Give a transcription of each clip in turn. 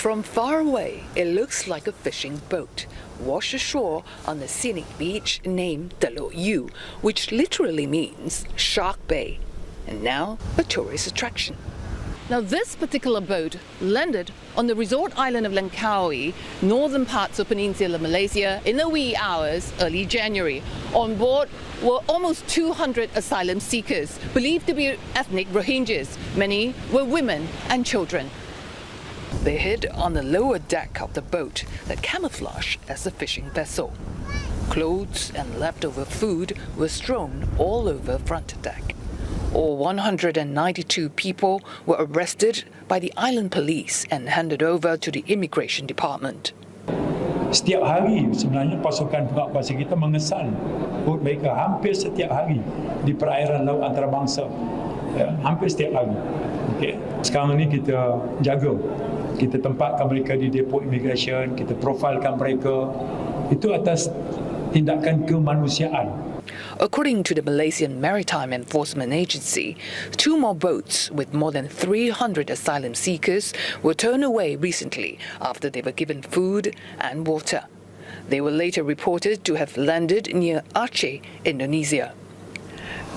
From far away, it looks like a fishing boat washed ashore on the scenic beach named Telok U, which literally means Shark Bay, and now a tourist attraction. Now, this particular boat landed on the resort island of Langkawi, northern parts of Peninsula Malaysia, in the wee hours early January. On board were almost 200 asylum seekers, believed to be ethnic Rohingyas. Many were women and children. They hid on the lower deck of the boat that camouflaged as a fishing vessel. Clothes and leftover food were strewn all over front deck. All 192 people were arrested by the island police and handed over to the immigration department. Setiap hari sebenarnya pasukan pengawasan kita mengesan bot mereka hampir setiap hari di perairan laut antarabangsa. Ya, hampir setiap hari. Okay. Sekarang ni kita jaga. Kita tempatkan mereka di depo immigration, kita profilkan mereka. Itu atas tindakan kemanusiaan. According to the Malaysian Maritime Enforcement Agency, 2 more boats with more than 300 asylum seekers were turned away recently after they were given food and water. They were later reported to have landed near Aceh, Indonesia.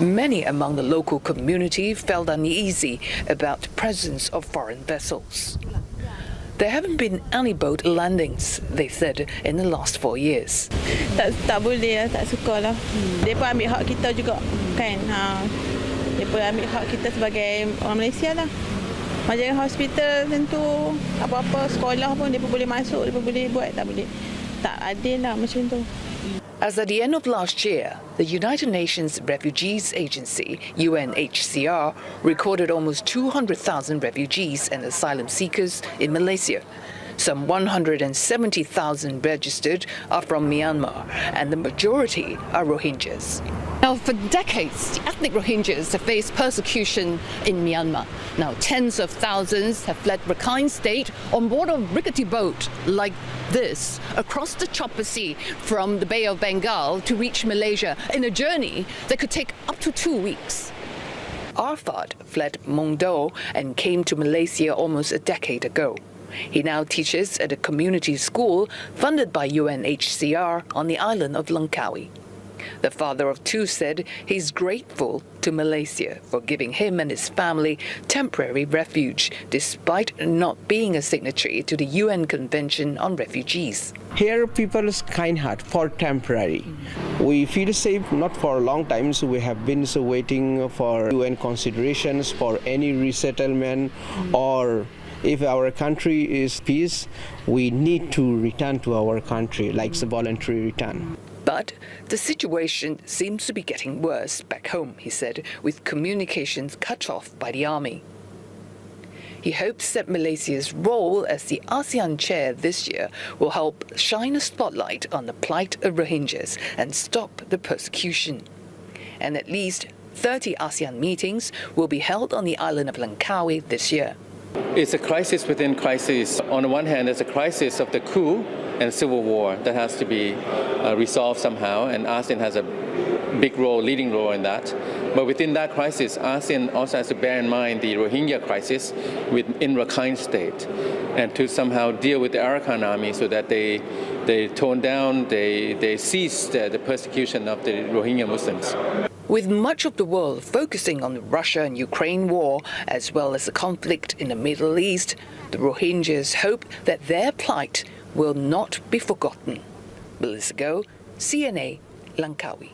Many among the local community felt uneasy about the presence of foreign vessels. There haven't been any boat landings, they said, in the last 4 years. Tak boleh lah, tak suka lah. Mereka ambil hak kita juga, kan? Mereka ambil hak kita sebagai orang Malaysia lah. Macam hospital tentu, apa-apa sekolah pun mereka boleh masuk, mereka boleh buat, tak boleh. Tak adil lah macam tu. As at the end of last year, the United Nations Refugees Agency, UNHCR, recorded almost 200,000 refugees and asylum seekers in Malaysia. Some 170,000 registered are from Myanmar, and the majority are Rohingyas. Now, for decades, the ethnic Rohingyas have faced persecution in Myanmar. Now, tens of thousands have fled Rakhine State on board a rickety boat like this across the Chopper Sea from the Bay of Bengal to reach Malaysia in a journey that could take up to 2 weeks. Arfad fled Mongdo and came to Malaysia almost a decade ago. He now teaches at a community school funded by UNHCR on the island of Langkawi. The father of 2 said he's grateful to Malaysia for giving him and his family temporary refuge, despite not being a signatory to the UN Convention on Refugees. Here people is kind heart for temporary. We feel safe not for a long time, so we have been waiting for UN considerations for any resettlement, or if our country is peace, we need to return to our country, like the voluntary return. But the situation seems to be getting worse back home, he said, with communications cut off by the army. He hopes that Malaysia's role as the ASEAN chair this year will help shine a spotlight on the plight of Rohingyas and stop the persecution. And at least 30 ASEAN meetings will be held on the island of Langkawi this year. It's a crisis within crisis. On the one hand, there's a crisis of the coup and civil war that has to be resolved somehow, and ASEAN has a big role, leading role in that. But within that crisis, ASEAN also has to bear in mind the Rohingya crisis in Rakhine State, and to somehow deal with the Arakan army so that they tone down, they cease the persecution of the Rohingya Muslims. With much of the world focusing on the Russia and Ukraine war, as well as the conflict in the Middle East, the Rohingyas hope that their plight will not be forgotten. Melissa Go, CNA, Langkawi.